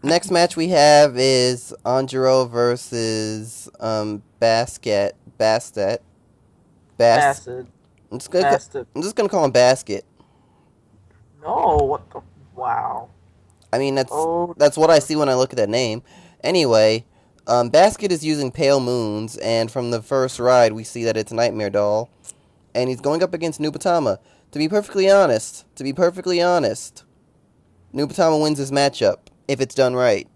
Next match we have is Anjiro versus Bastet. Bas. Bastet. I'm just gonna Bastet. I'm just gonna call him Basket. No, what the? Wow. I mean Oh, that's what I dear. see when I look at that name. Anyway, Basket is using Pale Moons, and from the first ride we see that it's Nightmare Doll, and he's going up against Nubatama. To be perfectly honest, Nubatama wins this matchup if it's done right.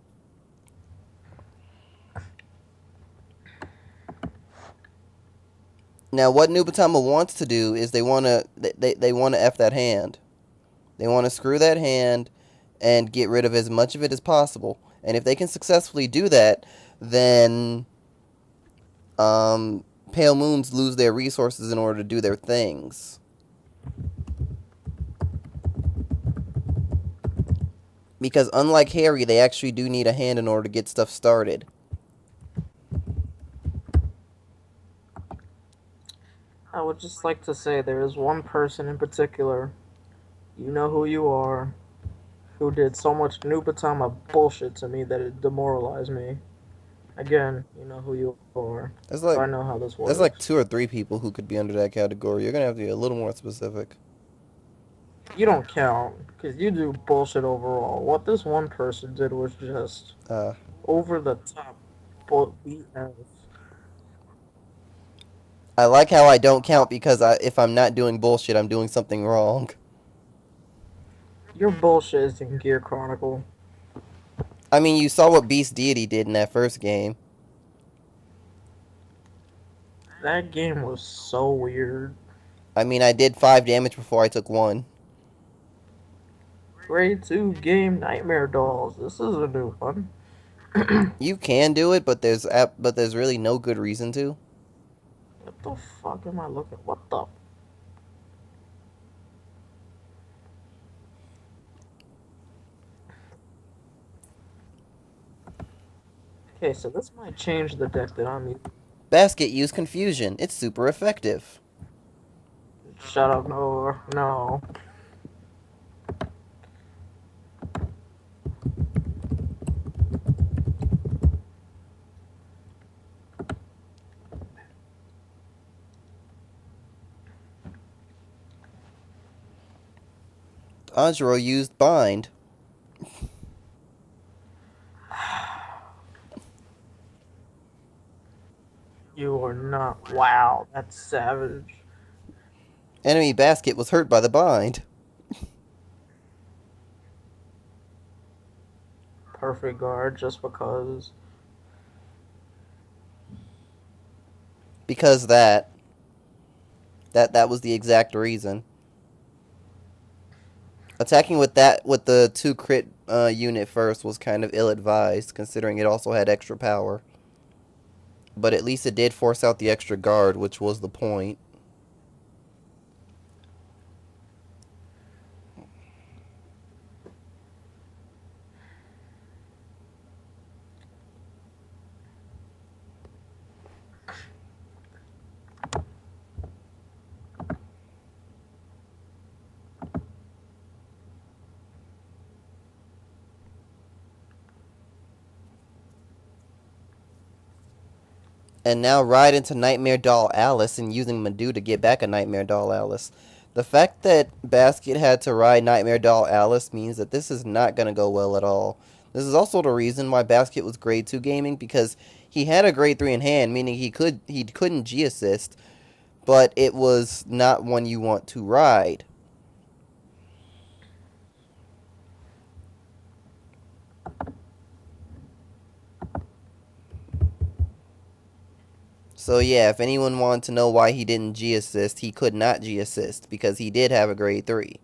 Now, what Nubatama wants to do is they want to F that hand. They want to screw that hand and get rid of as much of it as possible. And if they can successfully do that, then Pale Moons lose their resources in order to do their things. Because unlike Harry, they actually do need a hand in order to get stuff started. I would just like to say there is one person in particular, you know who you are, who did so much Nubatama bullshit to me that it demoralized me. Again, you know who you are. There's So like I know how this there's like works. 2 or 3 people who could be under that category. You're gonna have to be a little more specific. You don't count, because you do bullshit overall. What this one person did was just Uh, over the top BS. I like how I don't count because if I'm not doing bullshit, I'm doing something wrong. Your bullshit is in Gear Chronicle. I mean, you saw what Beast Deity did in that first game. That game was so weird. I mean, I did 5 damage before I took 1. Grade 2 game Nightmare Dolls. This is a new one. You can do it, but there's really no good reason to. What the fuck am I looking? What the? Okay, so this might change the deck that I'm using. Basket use Confusion. It's super effective. Shut up, no, no. Anjiro used Bind. You are not. Wow, that's savage. Enemy Basket was hurt by the Bind. Perfect guard just because. Because that was the exact reason. Attacking with the 2 crit unit first was kind of ill-advised, considering it also had extra power. But at least it did force out the extra guard, which was the point. And now ride into Nightmare Doll Alice and using Madhu to get back a Nightmare Doll Alice. The fact that Basket had to ride Nightmare Doll Alice means that this is not going to go well at all. This is also the reason why Basket was grade 2 gaming, because he had a grade 3 in hand, meaning he couldn't G-assist, but it was not one you want to ride. So yeah, if anyone wanted to know why he didn't G-assist, he could not G-assist, because he did have a grade 3.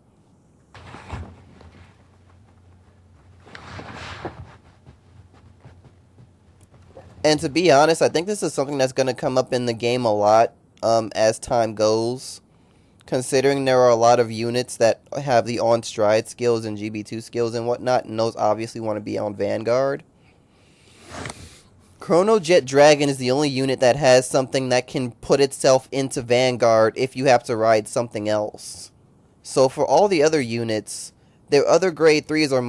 And to be honest, I think this is something that's going to come up in the game a lot as time goes, considering there are a lot of units that have the on-stride skills and GB2 skills and whatnot, and those obviously want to be on Vanguard. Chrono Jet Dragon is the only unit that has something that can put itself into Vanguard if you have to ride something else. So for all the other units, Their other grade 3s are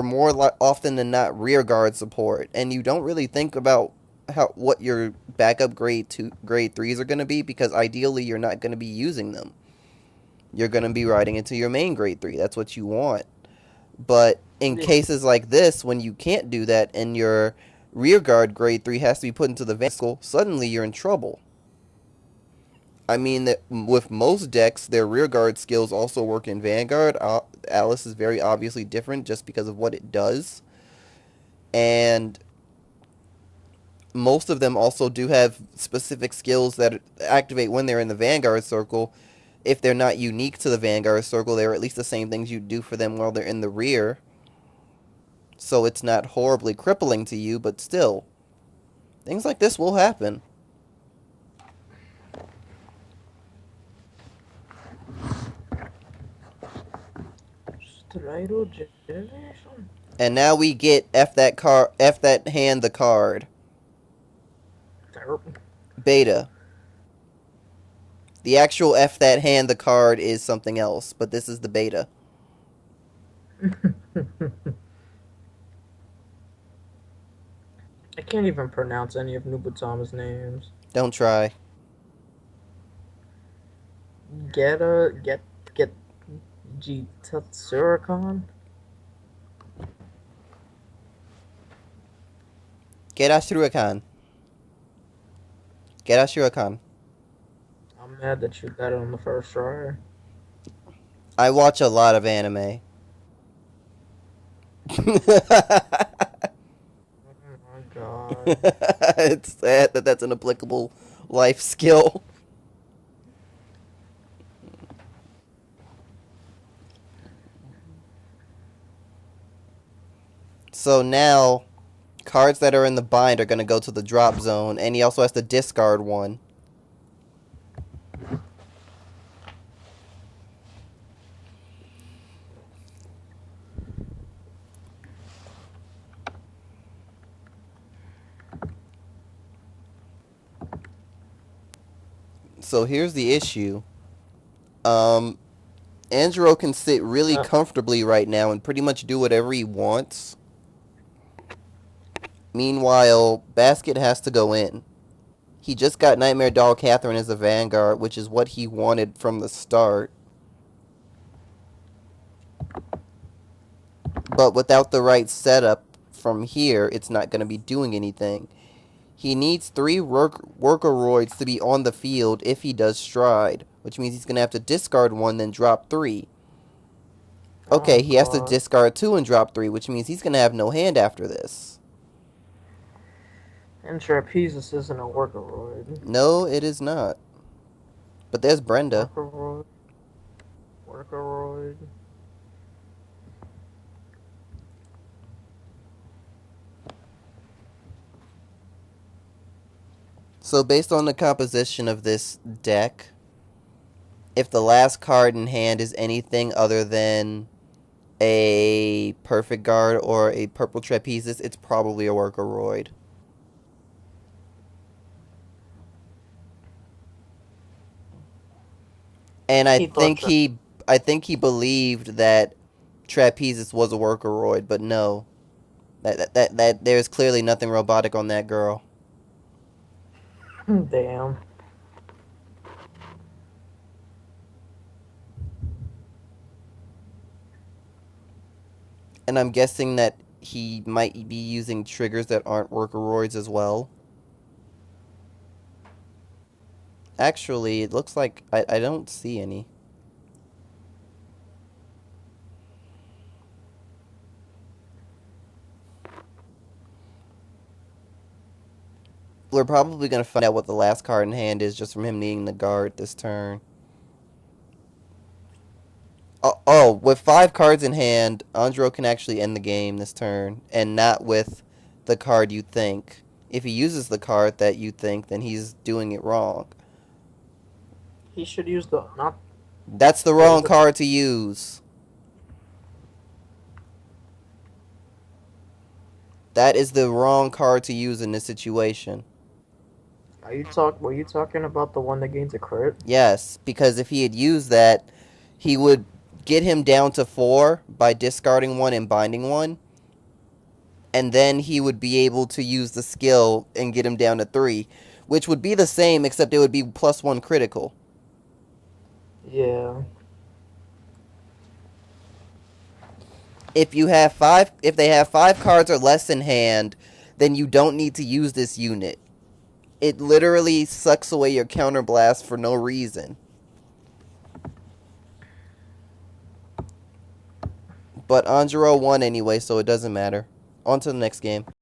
more often than not rear guard support, and you don't really think about what your backup grade 3s are going to be, because ideally you're not going to be using them. You're going to be riding into your main grade 3. That's what you want. But in cases like this, when you can't do that and your rear guard grade 3 has to be put into the Vanguard, suddenly you're in trouble. I mean, that with most decks, their rear guard skills also work in Vanguard. Alice is very obviously different just because of what it does. And most of them also do have specific skills that activate when they're in the Vanguard circle. If they're not unique to the Vanguard circle, they're at least the same things you do for them while they're in the rear. So it's not horribly crippling to you, but still, things like this will happen. And now we get F that hand the card. Beta. The actual F that hand the card is something else, but this is the beta. I can't even pronounce any of Nubatama's names. Don't try. Get Jitatsurakan? Get Ashurakan. Get Ashurakan. I'm mad that you got it on the first try. I watch a lot of anime. Oh my god. It's sad that that's an applicable life skill. So now, cards that are in the bind are going to go to the drop zone, and he also has to discard one. So here's the issue. Andro can sit really comfortably right now and pretty much do whatever he wants. Meanwhile, Basket has to go in. He just got Nightmare Doll Catherine as a Vanguard, which is what he wanted from the start. But without the right setup from here, it's not going to be doing anything. He needs 3 Workoroids to be on the field if he does Stride, which means he's going to have to discard 1, then drop 3. Okay, he has to discard 2 and drop 3, which means he's going to have no hand after this. And Trapezis isn't a Workoroid. No, it is not. But there's Brenda. Workoroid. So based on the composition of this deck, if the last card in hand is anything other than a Perfect Guard or a Purple Trapezis, it's probably a Workoroid. And I think he believed that Trapezis was a Workoroid, but no. That there's clearly nothing robotic on that girl. Damn. And I'm guessing that he might be using triggers that aren't Workoroids as well. Actually, it looks like I don't see any. We're probably going to find out what the last card in hand is just from him needing the guard this turn. Oh, with 5 cards in hand, Andro can actually end the game this turn, and not with the card you think. If he uses the card that you think, then he's doing it wrong. He should use That's the wrong card to use. That is the wrong card to use in this situation. Were you talking about the one that gains a crit? Yes, because if he had used that, he would get him down to 4 by discarding 1 and binding 1. And then he would be able to use the skill and get him down to 3. Which would be the same, except it would be +1 critical. Yeah. If they have 5 cards or less in hand, then you don't need to use this unit. It literally sucks away your counterblast for no reason. But Anjiro won anyway, so it doesn't matter. On to the next game.